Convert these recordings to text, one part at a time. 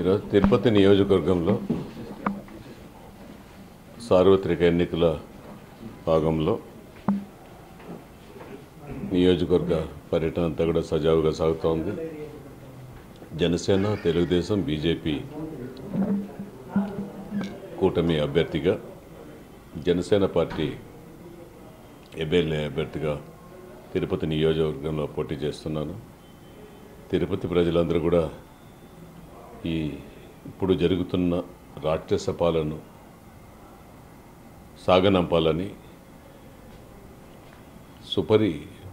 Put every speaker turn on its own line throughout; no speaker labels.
ఈరోజు తిరుపతి నియోజకవర్గంలో సార్వత్రిక ఎన్నికల భాగంలో నియోజకవర్గ పర్యటన అంతా కూడా సజావుగా సాగుతోంది. జనసేన, తెలుగుదేశం, బీజేపీ కూటమి అభ్యర్థిగా జనసేన పార్టీ ఎమ్మెల్యే అభ్యర్థిగా తిరుపతి నియోజకవర్గంలో పోటీ చేస్తున్నాను. తిరుపతి ప్రజలందరూ కూడా ఇప్పుడు జరుగుతున్న రాక్షస పాలన సాగనంపాలని, సుపరి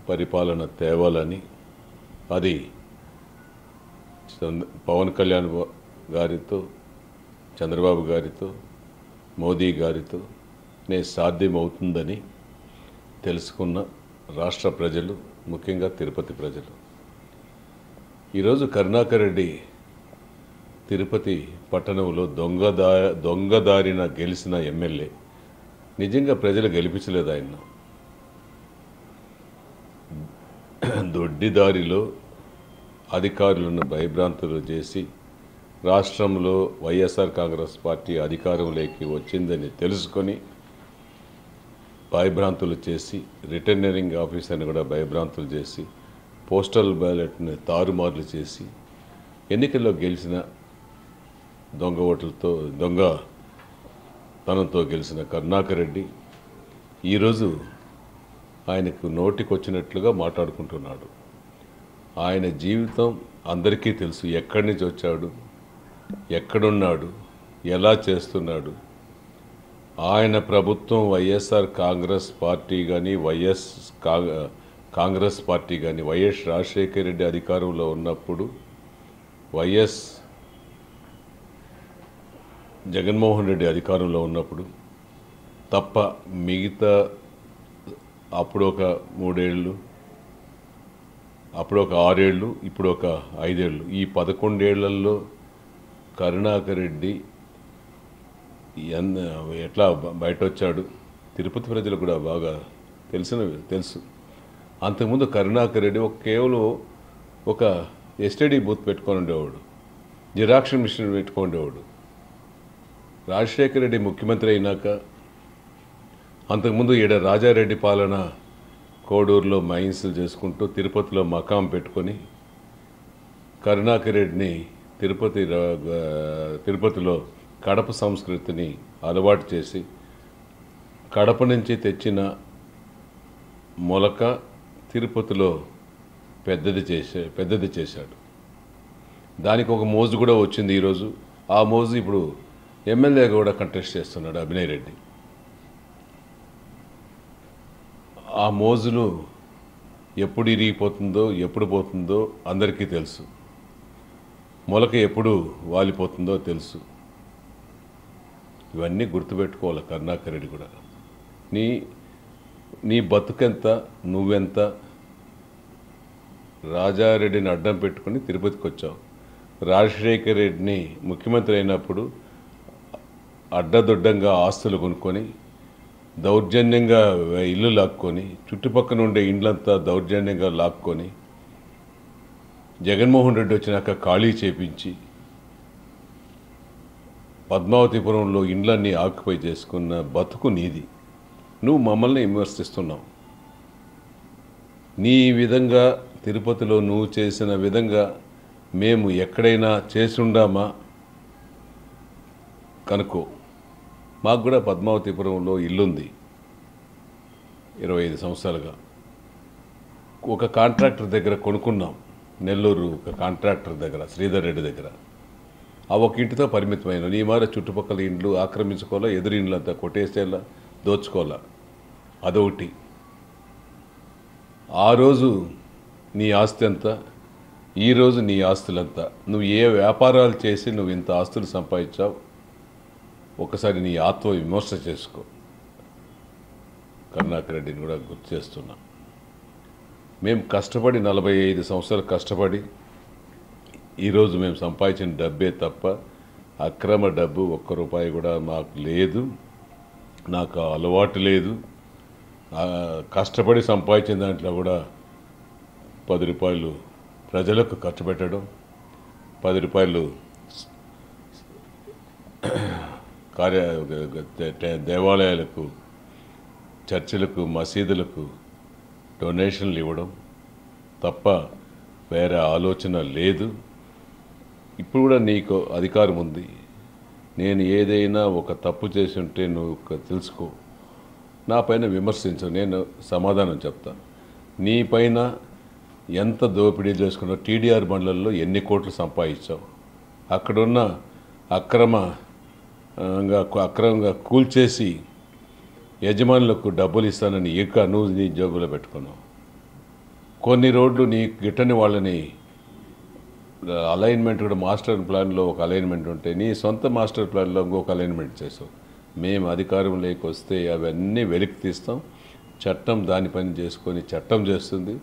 పరిపాలన తేవాలని, అది పవన్ కళ్యాణ్ గారితో, చంద్రబాబు గారితో, మోదీ గారితో సాధ్యమవుతుందని తెలుసుకున్న రాష్ట్ర ప్రజలు, ముఖ్యంగా తిరుపతి ప్రజలు. ఈరోజు కరుణాకర్ రెడ్డి తిరుపతి పట్టణంలో దొంగదారిన గెలిచిన ఎమ్మెల్యే. నిజంగా ప్రజలు గెలిపించలేదు ఆయన. దొడ్డిదారిలో అధికారులను భయభ్రాంతులు చేసి రాష్ట్రంలో వైఎస్ఆర్ కాంగ్రెస్ పార్టీ అధికారంలోకి వచ్చిందని తెలుసుకొని భయభ్రాంతులు చేసి, రిటర్నింగ్ ఆఫీసర్ని కూడా భయభ్రాంతులు చేసి, పోస్టల్ బ్యాలెట్ని తారుమార్లు చేసి ఎన్నికల్లో గెలిచిన దొంగ ఓట్లతో, దొంగతనంతో గెలిచిన కరుణాకర్ రెడ్డి ఈరోజు ఆయనకు నోటికొచ్చినట్లుగా మాట్లాడుకుంటున్నాడు. ఆయన జీవితం అందరికీ తెలుసు. ఎక్కడి నుంచి వచ్చాడు, ఎక్కడున్నాడు, ఎలా చేస్తున్నాడు. ఆయన ప్రభుత్వం వైఎస్ఆర్ కాంగ్రెస్ పార్టీ కానీ, కాంగ్రెస్ పార్టీ కానీ, వైఎస్ రాజశేఖర రెడ్డి అధికారంలో ఉన్నప్పుడు, వైఎస్ జగన్మోహన్ రెడ్డి అధికారంలో ఉన్నప్పుడు తప్ప మిగతా అప్పుడు ఒక 3 ఏళ్ళు, అప్పుడు ఒక 6 ఏళ్ళు, ఇప్పుడు ఒక 5 ఏళ్ళు, ఈ 11 ఏళ్లలో కరుణాకర్ రెడ్డి ఎట్లా బయట వచ్చాడు తిరుపతి ప్రజలు కూడా బాగా తెలుసు. అంతకుముందు కరుణాకర్ రెడ్డి కేవలం ఒక ఎస్టీడీ బూత్ పెట్టుకొని ఉండేవాడు, జిరాక్స్ మిషన్ పెట్టుకొని ఉండేవాడు. రాజశేఖర రెడ్డి ముఖ్యమంత్రి అయినాక అంతకుముందు ఈడ రాజారెడ్డి పాలన కోడూరులో మైన్స్లు చేసుకుంటూ తిరుపతిలో మకాం పెట్టుకొని కరుణాకర్ రెడ్డిని తిరుపతిలో కడప సంస్కృతిని అలవాటు చేసి కడప నుంచి తెచ్చిన మొలక తిరుపతిలో పెద్దది చేశాడు. దానికి ఒక మోజు కూడా వచ్చింది. ఈరోజు ఆ మోజు ఇప్పుడు ఎమ్మెల్యేగా కూడా కంటెస్ట్ చేస్తున్నాడు అభినయ్ రెడ్డి. ఆ మోజులు ఎప్పుడు ఇరిగిపోతుందో, ఎప్పుడు పోతుందో అందరికీ తెలుసు. మొలక ఎప్పుడు వాలిపోతుందో తెలుసు. ఇవన్నీ గుర్తుపెట్టుకోవాలి కరుణాకర్ రెడ్డి కూడా. నీ బతుకెంత, నువ్వెంత. రాజారెడ్డిని అడ్డం పెట్టుకుని తిరుపతికి వచ్చావు. రాజశేఖర రెడ్డిని ముఖ్యమంత్రి అయినప్పుడు అడ్డదొడ్డంగా ఆస్తులు కొనుక్కొని, దౌర్జన్యంగా ఇల్లు లాక్కొని, చుట్టుపక్కల ఉండే ఇండ్లంతా దౌర్జన్యంగా లాక్కొని, జగన్మోహన్ రెడ్డి వచ్చినాక ఖాళీ చేపించి పద్మావతిపురంలో ఇండ్లన్నీ ఆక్యుపై చేసుకున్న బతుకు నీది. నువ్వు మమ్మల్ని విమర్శిస్తున్నావు. నీ విధంగా తిరుపతిలో నువ్వు చేసిన విధంగా మేము ఎక్కడైనా చేసుండామా కనుక్కో. మాకు కూడా పద్మావతిపురంలో ఇల్లుంది 25 సంవత్సరాలుగా. ఒక కాంట్రాక్టర్ దగ్గర కొనుక్కున్నాం, నెల్లూరు ఒక కాంట్రాక్టర్ దగ్గర, శ్రీధర్ రెడ్డి దగ్గర. ఆ ఒక ఇంటితో పరిమితమైన. నీ మార చుట్టుపక్కల ఇండ్లు ఆక్రమించుకోవాలా, ఎదురు ఇండ్లు అంతా కొట్టేసేలా, దోచుకోవాలా. అదొకటి. ఆ రోజు నీ ఆస్తి ఎంత, ఈరోజు నీ ఆస్తులంతా. నువ్వు ఏ వ్యాపారాలు చేసి నువ్వు ఇంత ఆస్తులు సంపాదించావు, ఒకసారి నీ ఆత్మ విమర్శ చేసుకో. కరుణాకర్ రెడ్డిని కూడా గుర్తు చేస్తున్నా. మేము కష్టపడి 45 సంవత్సరాలు కష్టపడి ఈరోజు మేము సంపాదించిన డబ్బే తప్ప అక్రమ డబ్బు ₹1 కూడా మాకు లేదు, నాకు అలవాటు లేదు. కష్టపడి సంపాదించిన దాంట్లో కూడా ₹10 ప్రజలకు ఖర్చు పెట్టడం, ₹10 కార్య దేవాలయాలకు, చర్చిలకు, మసీదులకు డొనేషన్లు ఇవ్వడం తప్ప వేరే ఆలోచన లేదు. ఇప్పుడు కూడా నీకు అధికారం ఉంది. నేను ఏదైనా ఒక తప్పు చేసి ఉంటే నువ్వు తెలుసుకో, నా పైన విమర్శించు, నేను సమాధానం చెప్తాను. నీ పైన ఎంత దోపిడీ చేసుకున్నావు, టీడీఆర్ బండ్లలో ఎన్ని కోట్లు సంపాదించావు, అక్కడున్న అక్రమంగా కూల్చేసి యజమానులకు డబ్బులు ఇస్తానని నువ్వు నీ జోబులో పెట్టుకున్నావు. కొన్ని రోడ్లు నీ గిట్టని వాళ్ళని అలైన్మెంట్ కూడా మాస్టర్ ప్లాన్లో ఒక అలైన్మెంట్ ఉంటే నీ సొంత మాస్టర్ ప్లాన్లో ఇంకొక అలైన్మెంట్ చేసావు. మేము అధికారంలోకి వస్తే అవన్నీ వెలికి తీస్తాం. చట్టం దాని పని చేసుకొని చట్టం చేస్తుంది.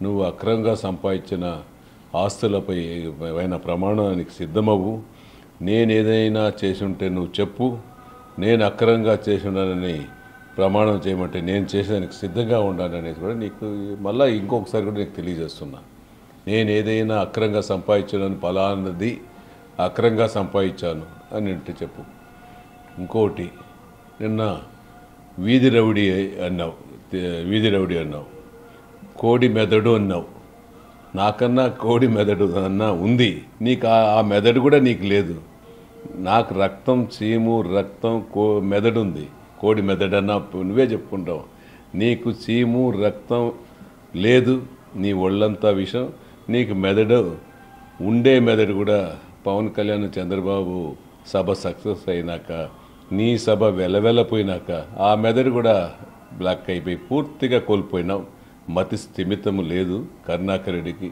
నువ్వు అక్రమంగా సంపాదించిన ఆస్తులపై అయిన ప్రమాణానికి సిద్ధమవ్వు. నేను ఏదైనా చేసి ఉంటే నువ్వు చెప్పు. నేను అక్రమంగా చేసి ఉన్నానని ప్రమాణం చేయమంటే నేను చేసేదానికి సిద్ధంగా ఉండాలనేది కూడా నీకు మళ్ళీ ఇంకొకసారి కూడా నీకు తెలియజేస్తున్నా. నేను ఏదైనా అక్రమంగా సంపాదించాను, ఫలానది అక్రమంగా సంపాదించాను అని అంటే చెప్పు. ఇంకోటి, నిన్న వీధి రౌడీ అన్నావు, కోడి మెదడు అన్నావు. నాకన్నా కోడి మెదడు అన్నా ఉంది, నీకు ఆ మెదడు కూడా నీకు లేదు. నాకు రక్తం, చీము, రక్తం, మెదడు ఉంది. కోడి మెదడు అన్నా నువ్వే చెప్పుకుంటావు. నీకు చీము, రక్తం లేదు, నీ ఒళ్ళంతా విషం. నీకు మెదడు, ఉండే మెదడు కూడా పవన్ కళ్యాణ్, చంద్రబాబు సభ సక్సెస్ అయినాక, నీ సభ వెలవెలపోయినాక ఆ మెదడు కూడా బ్లాక్ అయిపోయి పూర్తిగా కోల్పోయినావు. మతి స్థిమితము లేదు కరుణాకర్ రెడ్డికి.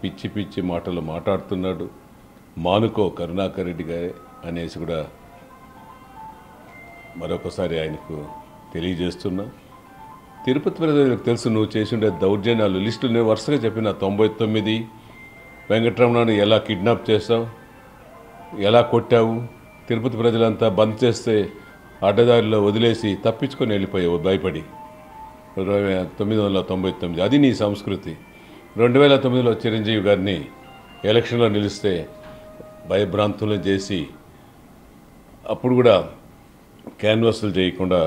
పిచ్చి పిచ్చి మాటలు మాట్లాడుతున్నాడు. మానుకో కరుణాకర్ రెడ్డి గారే అనేసి కూడా మరొకసారి ఆయనకు తెలియజేస్తున్నా. తిరుపతి ప్రజలకు తెలుసు నువ్వు చేసిండే దౌర్జన్యాలు లిస్టులు. నేను వరుసగా చెప్పిన 99 వెంకటరమణను ఎలా కిడ్నాప్ చేస్తావు, ఎలా కొట్టావు, తిరుపతి ప్రజలంతా బంద్ చేస్తే అడ్డదారిలో వదిలేసి తప్పించుకొని వెళ్ళిపోయావు భయపడి. 1999 అది నీ సంస్కృతి. 2009లో చిరంజీవి గారిని ఎలక్షన్లో నిలిస్తే భయభ్రాంతులను చేసి అప్పుడు కూడా క్యాన్వాసులు చేయకుండా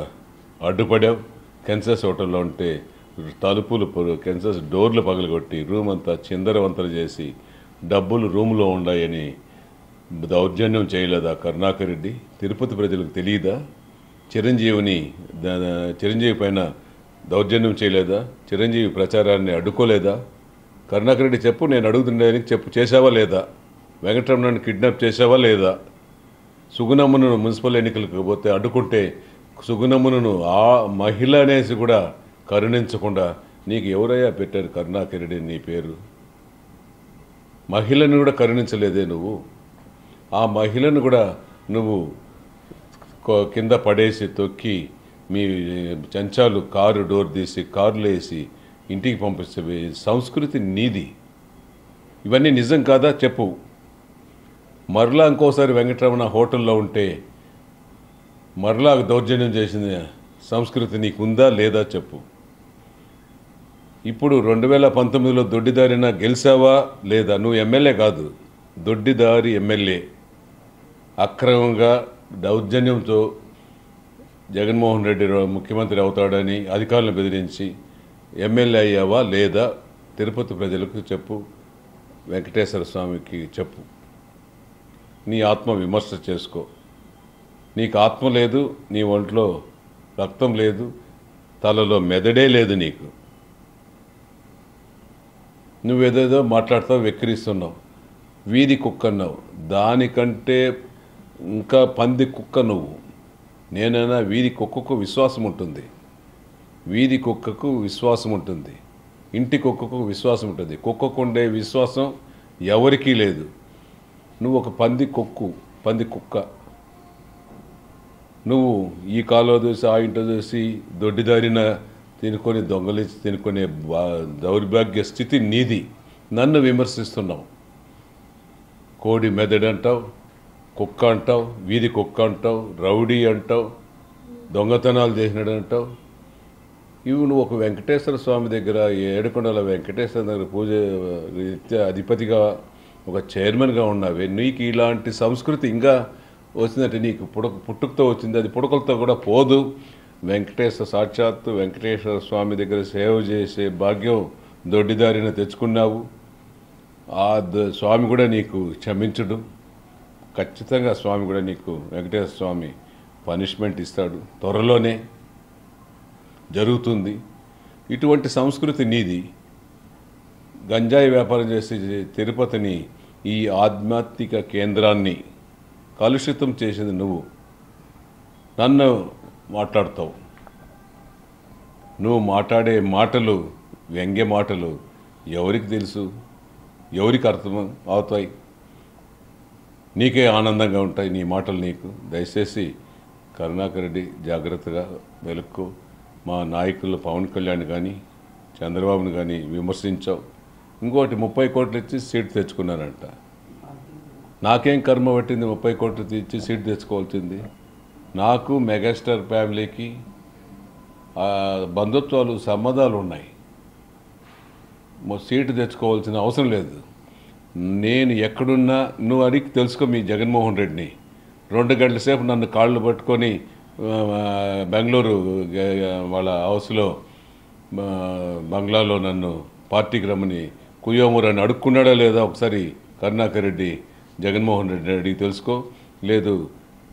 అడ్డుపడావు. కెన్సస్ హోటల్లో ఉంటే తలుపులు, కెన్సస్ డోర్లు పగలగొట్టి రూమ్ అంతా చిందరవంతర చేసి డబ్బులు రూమ్లో ఉన్నాయని దౌర్జన్యం చేయలేదా కరుణాకర్ రెడ్డి? తిరుపతి ప్రజలకు తెలియదా? చిరంజీవి పైన దౌర్జన్యం చేయలేదా? చిరంజీవి ప్రచారాన్ని అడ్డుకోలేదా? కరుణాకర్ రెడ్డి చెప్పు, నేను అడుగుతుండేదానికి చెప్పు. చేసావా లేదా? వెంకటరమణని కిడ్నాప్ చేసావా లేదా? సుగుణమ్మను మున్సిపల్ ఎన్నికలకు పోతే అడ్డుకుంటే సుగుణమ్మను ఆ మహిళ అనేసి కూడా కరుణించకుండా నీకు ఎవరయ్యా పెట్టారు కరుణాకర్ రెడ్డి నీ పేరు? మహిళను కూడా కరుణించలేదే నువ్వు? ఆ మహిళను కూడా నువ్వు కింద పడేసి తొక్కి మీ చెంచాలు కారు డోర్ తీసి కారులో వేసి ఇంటికి పంపిస్తే సంస్కృతి నీది. ఇవన్నీ నిజం కాదా చెప్పు. మరలా ఇంకోసారి వెంకటరమణ హోటల్లో ఉంటే మరలా దౌర్జన్యం చేసిన సంస్కృతి నీకుందా లేదా చెప్పు. ఇప్పుడు 2019లో దొడ్డిదారిన గెలిచావా లేదా? నువ్వు ఎమ్మెల్యే కాదు, దొడ్డిదారి ఎమ్మెల్యే. అక్రమంగా దౌర్జన్యంతో జగన్మోహన్ రెడ్డి ముఖ్యమంత్రి అవుతాడని అధికారులను బెదిరించి ఎమ్మెల్యే అయ్యావా లేదా? తిరుపతి ప్రజలకు చెప్పు, వెంకటేశ్వర స్వామికి చెప్పు. నీ ఆత్మ విమర్శ చేసుకో. నీకు ఆత్మ లేదు, నీ ఒంట్లో రక్తం లేదు, తలలో మెదడే లేదు నీకు. నువ్వేదేదో మాట్లాడుతావు, వెక్కిరిస్తున్నావు. వీధి కుక్క అన్నావు, దానికంటే ఇంకా పంది కుక్క నువ్వు. నేనైనా వీధి కుక్కకు విశ్వాసం ఉంటుంది, వీధి కుక్కకు విశ్వాసం ఉంటుంది, ఇంటి కుక్కకు విశ్వాసం ఉంటుంది. కుక్కకు ఉండే విశ్వాసం ఎవరికీ లేదు. నువ్వు ఒక పంది కుక్క. నువ్వు ఈ కాలువ చూసి ఆ ఇంట చూసి దొడ్డిదారిన తినుకొని దొంగలించి తినుకునే దౌర్భాగ్య స్థితి నీది. నన్ను విమర్శిస్తున్నావు. కోడి మెదడు అంటావు, కుక్క అంటావు, వీధి కుక్క అంటావు, రౌడీ అంటావు, దొంగతనాలు చేసినాడు అంటావు. ఇవి నువ్వు ఒక వెంకటేశ్వర స్వామి దగ్గర, ఏడుకొండల వెంకటేశ్వర దగ్గర పూజ రీత్యా అధిపతిగా ఒక చైర్మన్గా ఉన్నావే. నీకు ఇలాంటి సంస్కృతి ఇంకా వచ్చిందంటే నీకు పుట్టుకతో వచ్చింది, అది పుడకలతో కూడా పోదు. సాక్షాత్తు వెంకటేశ్వర స్వామి దగ్గర సేవ చేసే భాగ్యం దొడ్డిదారిన తెచ్చుకున్నావు. ఆ స్వామి కూడా నీకు క్షమించడు. ఖచ్చితంగా స్వామి కూడా నీకు, వెంకటేశ్వర స్వామి పనిష్మెంట్ ఇస్తాడు, త్వరలోనే జరుగుతుంది. ఇటువంటి సంస్కృతి నీది. గంజాయి వ్యాపారం చేసే తిరుపతిని, ఈ ఆధ్యాత్మిక కేంద్రాన్ని కలుషితం చేసింది నువ్వు. నన్ను మాట్లాడతావు. నువ్వు మాట్లాడే మాటలు, వ్యంగ్య మాటలు ఎవరికి తెలుసు, ఎవరికి అర్థం అవుతాయి? నీకే ఆనందంగా ఉంటాయి నీ మాటలు నీకు. దయచేసి కరుణాకర్ రెడ్డి జాగ్రత్తగా వెలుక్కో. మా నాయకులు పవన్ కళ్యాణ్ కానీ చంద్రబాబుని కానీ విమర్శించావు. ఇంకోటి 30 కోట్లు ఇచ్చి సీట్ తెచ్చుకున్నానంట. నాకేం కర్మ పట్టింది 30 కోట్లు ఇచ్చి సీట్ తెచ్చుకోవాల్సింది? నాకు మెగాస్టార్ ఫ్యామిలీకి బంధుత్వాలు సంబంధాలు ఉన్నాయి. సీటు తెచ్చుకోవాల్సిన అవసరం లేదు. నేను ఎక్కడున్నా నువ్వు అడిగి తెలుసుకో. మీ జగన్మోహన్ రెడ్డిని 2 గంటల సేపు నన్ను కాళ్ళు పట్టుకొని బెంగళూరు వాళ్ళ హౌస్లో బంగ్లాలో నన్ను పార్టీకి రమ్మని కుయ్యోమూరని అడుక్కున్నాడా లేదా ఒకసారి కరుణాకర్ రెడ్డి జగన్మోహన్ రెడ్డిని అడిగి తెలుసుకో. లేదు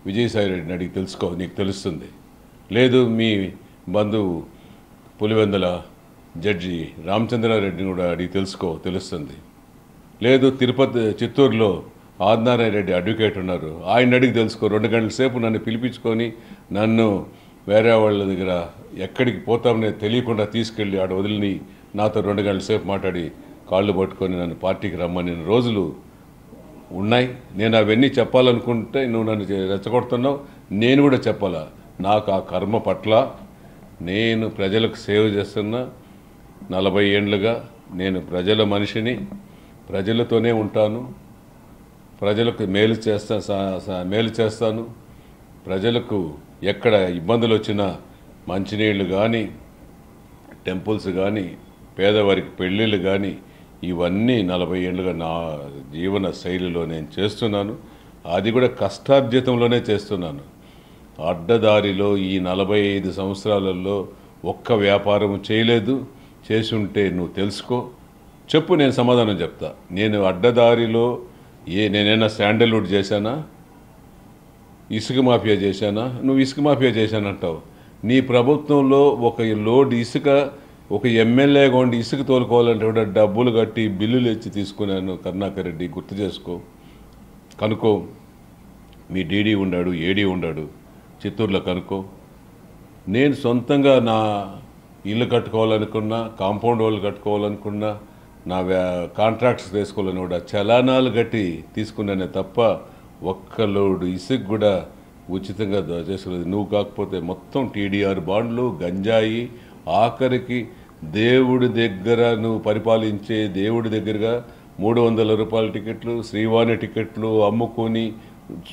విజయసాయి రెడ్డిని అడిగి తెలుసుకో, నీకు తెలుస్తుంది. లేదు మీ బంధువు పులివెందుల జడ్జి రామచంద్రారెడ్డిని కూడా అడిగి తెలుసుకో, తెలుస్తుంది. లేదు చిత్తూరులో ఆదినారాయణ రెడ్డి అడ్వకేట్ ఉన్నారు, ఆయన అడిగి తెలుసుకో. 2 గంటల సేపు నన్ను పిలిపించుకొని నన్ను వేరే వాళ్ళ దగ్గర ఎక్కడికి పోతామనే తెలియకుండా తీసుకెళ్ళి ఆడ వదిలిని నాతో 2 గంటల సేపు మాట్లాడి కాళ్ళు పట్టుకొని నన్ను పార్టీకి రమ్మని రోజులు ఉన్నాయి. నేను అవన్నీ చెప్పాలనుకుంటే నువ్వు నన్ను రెచ్చగొడుతున్నావు. నేను కూడా చెప్పాలా? నాకు ఆ కర్మ పట్ల నేను ప్రజలకు సేవ చేస్తున్నా 40 ఏండ్లుగా. నేను ప్రజల మనిషిని, ప్రజలతోనే ఉంటాను, ప్రజలకు మేలు చేస్తాను. ప్రజలకు ఎక్కడ ఇబ్బందులు వచ్చినా మంచినీళ్ళు కానీ, టెంపుల్స్ కానీ, పేదవారికి పెళ్ళిళ్ళు కానీ, ఇవన్నీ 40 ఏళ్ళుగా నా జీవన శైలిలో నేను చేస్తున్నాను. అది కూడా కష్టార్జితంలోనే చేస్తున్నాను. అడ్డదారిలో ఈ 45 సంవత్సరాలలో ఒక్క వ్యాపారం చేయలేదు. చేసి ఉంటే నువ్వు తెలుసుకో, చెప్పు, నేను సమాధానం చెప్తా. నేను అడ్డదారిలో నేనైనా శాండల్వుడ్ చేశానా? ఇసుక మాఫియా చేశానా? నువ్వు ఇసుక మాఫియా చేశానంటావు. నీ ప్రభుత్వంలో ఒక లోడ్ ఇసుక, ఒక ఎమ్మెల్యేగా ఉండి ఇసుక తోలుకోవాలంటే కూడా డబ్బులు కట్టి బిల్లులు ఇచ్చి తీసుకున్నాను. కరుణాకర్ రెడ్డి గుర్తు చేసుకో, కనుక్కో. మీ డీడీ ఉన్నాడు, ఏడీ ఉన్నాడు చిత్తూరులో, కనుక్కో. నేను సొంతంగా నా ఇల్లు కట్టుకోవాలనుకున్నా, కాంపౌండ్ వాళ్ళు కట్టుకోవాలనుకున్నా, నా కాంట్రాక్ట్స్ తీసుకోవాలని కూడా చలానాలు కట్టి తీసుకున్నానే తప్ప ఒక్క లోడు ఇసుక కూడా ఉచితంగా చేసుకోలేదు. నువ్వు కాకపోతే మొత్తం టీడీఆర్ బాండ్లు, గంజాయి, ఆఖరికి దేవుడి దగ్గర నువ్వు పరిపాలించే దేవుడి దగ్గరగా 300 రూపాయల టికెట్లు, శ్రీవాణి టికెట్లు అమ్ముకొని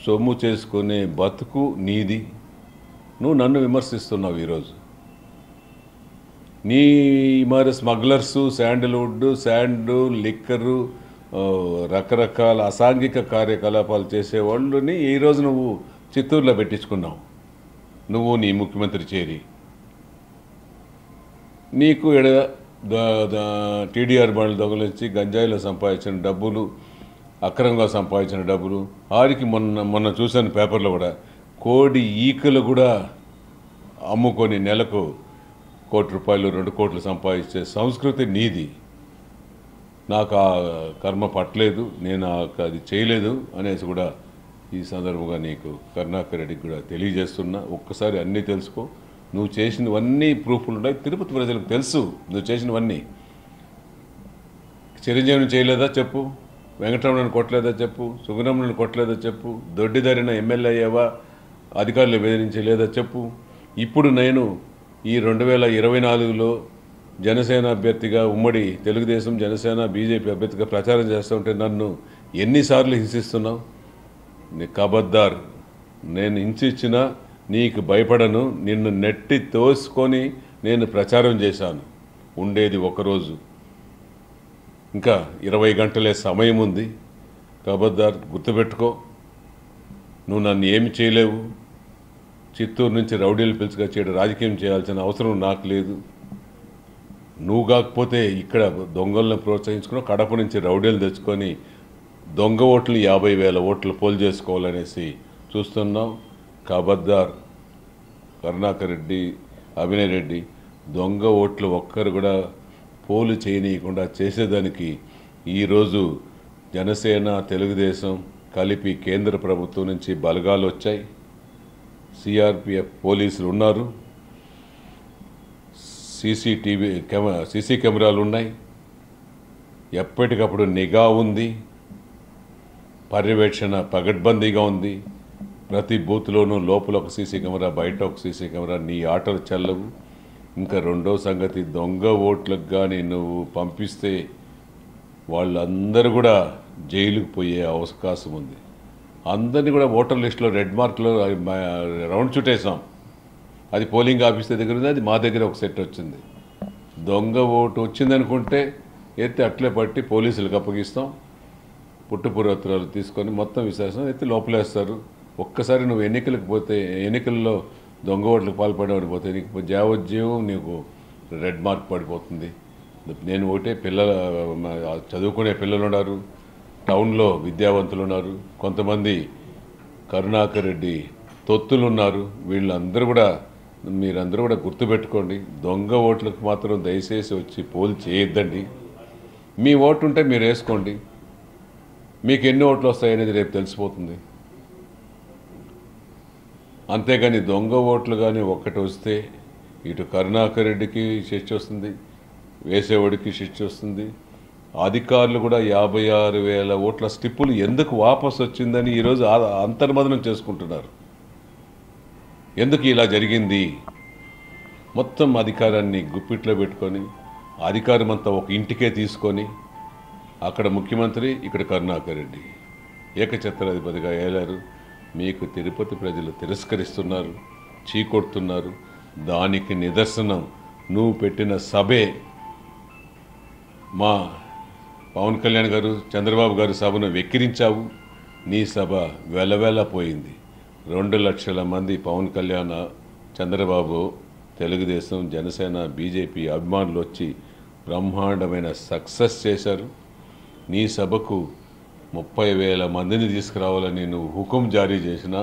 సొమ్ము చేసుకునే బతుకు నీది. నువ్వు నన్ను విమర్శిస్తున్నావు ఈరోజు. నీ మరి స్మగ్లర్సు, శాండల్వుడ్, శాండు, లిక్కరు, రకరకాల అసాంఘిక కార్యకలాపాలు చేసేవాళ్ళని ఈరోజు నువ్వు చిత్తూరులో పెట్టించుకున్నావు. నువ్వు నీ ముఖ్యమంత్రి చేరి నీకు టీడీఆర్ బాండ్లు దొంగలించి గంజాయిలో సంపాదించిన డబ్బులు, అక్రమంగా సంపాదించిన డబ్బులు, ఆరికి మొన్న చూశాను పేపర్లో కూడా, కోడి ఈకలు కూడా అమ్ముకొని నెలకు 1 కోటి రూపాయలు, 2 కోట్లు సంపాదించే సంస్కృతి నీది. నాకు ఆ కర్మ పట్టలేదు, నేను అది చేయలేదు అనేసి కూడా ఈ సందర్భంగా నీకు కరుణాకర్ రెడ్డికి కూడా తెలియజేస్తున్నా. ఒక్కసారి అన్నీ తెలుసుకో. నువ్వు చేసినవన్నీ ప్రూఫ్లు ఉన్నాయి, తిరుపతి ప్రజలకు తెలుసు నువ్వు చేసినవన్నీ. చిరంజీవిని చేయలేదా చెప్పు, వెంకటరమణని కొట్టలేదా చెప్పు, సుబ్రహ్మణ్యని కొట్టలేదా చెప్పు, దొడ్డిదారిన ఎమ్మెల్యే అయ్యావా, అధికారులు బెదిరించలేదా చెప్పు. ఇప్పుడు నేను ఈ 2024లో జనసేన అభ్యర్థిగా, ఉమ్మడి తెలుగుదేశం, జనసేన, బీజేపీ అభ్యర్థిగా ప్రచారం చేస్తూ ఉంటే నన్ను ఎన్నిసార్లు హింసిస్తున్నావు? నీ కబద్దార్. నేను హింసించినా నీకు భయపడను. నిన్ను నెట్టి తోసుకొని నేను ప్రచారం చేశాను. ఉండేది ఒకరోజు, ఇంకా 20 గంటలే సమయం ఉంది. కబద్దార్, గుర్తుపెట్టుకో. నువ్వు నన్ను ఏమి చేయలేవు, చిత్తూరు నుంచి రౌడీలు పిలుచుకొచ్చేయడం రాజకీయం చేయాల్సిన అవసరం నాకు లేదు, నువ్వు కాకపోతే ఇక్కడ దొంగలను ప్రోత్సహించుకుని కడప నుంచి రౌడీలు తెచ్చుకొని దొంగ ఓట్లు 50,000 ఓట్లు పోల్ చేసుకోవాలనేసి చూస్తున్నాం. ఖబర్దార్ కరుణాకర్ రెడ్డి, అభినయ్ రెడ్డి, దొంగ ఓట్లు ఒక్కరు కూడా పోలు చేయనీయకుండా చేసేదానికి ఈరోజు జనసేన తెలుగుదేశం కలిపి కేంద్ర ప్రభుత్వం నుంచి బలగాలు వచ్చాయి. సిఆర్పిఎఫ్ పోలీసులు ఉన్నారు, సీసీ కెమెరాలు ఉన్నాయి, ఎప్పటికప్పుడు నిఘా ఉంది, పర్యవేక్షణ పగడ్బందీగా ఉంది. ప్రతి బూత్లోనూ లోపల ఒక సీసీ కెమెరా, బయట ఒక సీసీ కెమెరా. నీ ఆటలు చల్లవు. ఇంకా రెండో సంగతి, దొంగ ఓట్లకు కానీ నువ్వు పంపిస్తే వాళ్ళందరూ కూడా జైలుకు పోయే అవకాశం ఉంది. అందరినీ కూడా ఓటర్ లిస్టులో రెడ్ మార్క్లో రౌండ్ చుట్టేసాం. అది పోలింగ్ ఆఫీసర్ దగ్గర ఉంది, అది మా దగ్గర ఒక సెట్ వచ్చింది. దొంగ ఓటు వచ్చిందనుకుంటే ఎత్తి అట్లే పట్టి పోలీసులకు అప్పగిస్తాం, పుట్టుపూర్వత్రాలు తీసుకొని మొత్తం విచారిస్తాం, ఎత్తి లోపలేస్తారు. ఒక్కసారి నువ్వు ఎన్నికలకు పోతే, ఎన్నికల్లో దొంగ ఓట్లకు పాల్పడేవాడికి పోతే నీకు జావోద్యమం, నీకు రెడ్ మార్క్ పడిపోతుంది. నేను ఒకటే, చదువుకునే పిల్లలు ఉన్నారు, టౌన్లో విద్యావంతులు ఉన్నారు, కొంతమంది కరుణాకర్ రెడ్డి తొత్తులు ఉన్నారు. వీళ్ళందరూ కూడా, మీరందరూ కూడా గుర్తుపెట్టుకోండి, దొంగ ఓట్లకు మాత్రం దయచేసి వచ్చి పోల్ చేయొద్దండి. మీ ఓటు ఉంటే మీరు వేసుకోండి, మీకు ఎన్ని ఓట్లు వస్తాయనేది రేపు తెలిసిపోతుంది. అంతేగాని దొంగ ఓట్లు కానీ ఒక్కటి వస్తే ఇటు కరుణాకర్ రెడ్డికి శిక్ష వస్తుంది, వేసేవాడికి శిక్ష వస్తుంది. అధికారులు కూడా 56,000 ఓట్ల స్లిప్పులు ఎందుకు వాపసు వచ్చిందని ఈరోజు అంతర్మదనం చేసుకుంటున్నారు. ఎందుకు ఇలా జరిగింది? మొత్తం అధికారాన్ని గుప్పిట్లో పెట్టుకొని, అధికారం అంతా ఒక ఇంటికే తీసుకొని, అక్కడ ముఖ్యమంత్రి, ఇక్కడ కరుణాకర్ రెడ్డి ఏకఛత్రాధిపతిగా ఏలారు. మీకు తిరుపతి ప్రజలు తిరస్కరిస్తున్నారు, చీకొడుతున్నారు. దానికి నిదర్శనం నువ్వు పెట్టిన సభే. మా పవన్ కళ్యాణ్ గారు, చంద్రబాబు గారు సభను వెక్కిరించావు. నీ సభ వెలవెలపోయింది. 2 లక్షల మంది పవన్ కళ్యాణ్, చంద్రబాబు, తెలుగుదేశం, జనసేన, బీజేపీ అభిమానులు వచ్చి బ్రహ్మాండమైన సక్సెస్ చేశారు. నీ సభకు 30,000 మందిని తీసుకురావాలని నువ్వు హుకుం జారీ చేసినా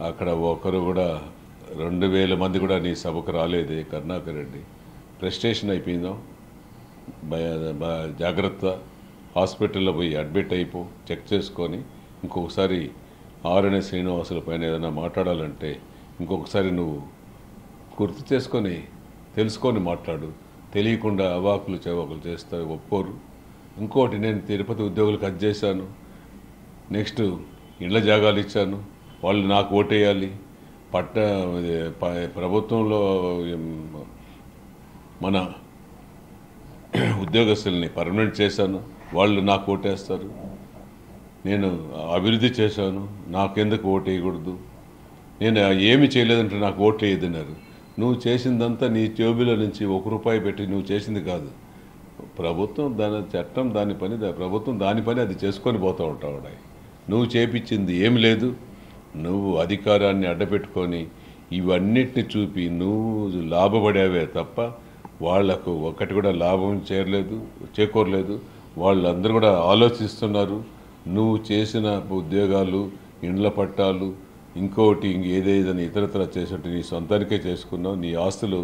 అక్కడ ఒకరు కూడా 2,000 మంది కూడా నీ సభకు రాలేదే కరుణాకర్ రెడ్డి. ఫ్రస్ట్రేషన్ అయిపోయిందా? జాగ్రత్త, హాస్పిటల్లో పోయి అడ్మిట్ అయిపో, చెక్ చేసుకొని ఇంకొకసారి ఆర్ఎన్ శ్రీనివాసుల పైన ఏదైనా మాట్లాడాలంటే ఇంకొకసారి నువ్వు గుర్తు చేసుకొని తెలుసుకొని మాట్లాడు. తెలియకుండా అవాకులు చెవాకులు చేస్తే ఒప్పుకోరు. ఇంకోటి, నేను తిరుపతి ఉద్యోగులకు అది చేశాను, నెక్స్ట్ ఇళ్ల జాగాలు ఇచ్చాను, వాళ్ళు నాకు ఓటేయాలి, ప్రభుత్వంలో మన ఉద్యోగస్తుల్ని పర్మనెంట్ చేశాను, వాళ్ళు నాకు ఓటేస్తారు. నేను అభివృద్ధి చేశాను, నాకెందుకు ఓటు వేయకూడదు? నేను ఏమి చేయలేదంటే నాకు ఓటు వేయదన్నారు. నువ్వు చేసిందంతా నీ జేబులో నుంచి ₹1 పెట్టి నువ్వు చేసింది కాదు. ప్రభుత్వం దాని చట్టం దాని పని, ప్రభుత్వం దాని పని అది చేసుకొని పోతూ ఉంటావు. నువ్వు చేపించింది ఏమి లేదు. నువ్వు అధికారాన్ని అడ్డపెట్టుకొని ఇవన్నిటిని చూపి నువ్వు లాభపడేవే తప్ప వాళ్లకు ఒక్కటి కూడా లాభం చేకూరలేదు. వాళ్ళందరూ కూడా ఆలోచిస్తున్నారు. నువ్వు చేసిన ఉద్యోగాలు, ఇండ్ల పట్టాలు, ఇంకోటి ఏదేదని ఇతరత్ర చేసినట్టు నీ సొంతానికే చేసుకున్నావు, నీ ఆస్తులు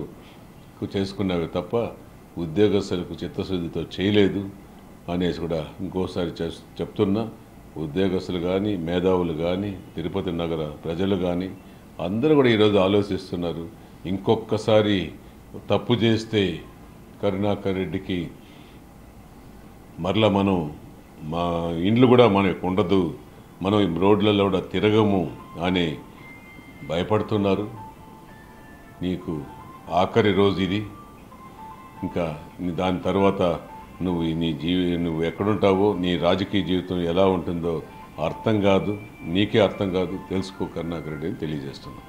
చేసుకున్నావే తప్ప ఉద్యోగస్తులకు చిత్తశుద్ధితో చేయలేదు అనేసి కూడా ఇంకోసారి చెప్తున్నా. ఉద్యోగస్తులు కానీ, మేధావులు కానీ, తిరుపతి నగర ప్రజలు కానీ అందరూ కూడా ఈరోజు ఆలోచిస్తున్నారు. ఇంకొకసారి తప్పు చేస్తే కరుణాకర్ రెడ్డికి మరలా మా ఇండ్లు కూడా మనకు ఉండదు, మనం రోడ్లలో కూడా తిరగము అని భయపడుతున్నారు. నీకు ఆఖరి రోజు ఇది. ఇంకా దాని తర్వాత నువ్వు ఎక్కడుంటావో, నీ రాజకీయ జీవితం ఎలా ఉంటుందో అర్థం కాదు, నీకే అర్థం కాదు. తెలుసుకో కరుణాకర్ రెడ్డి అని తెలియజేస్తున్నాను.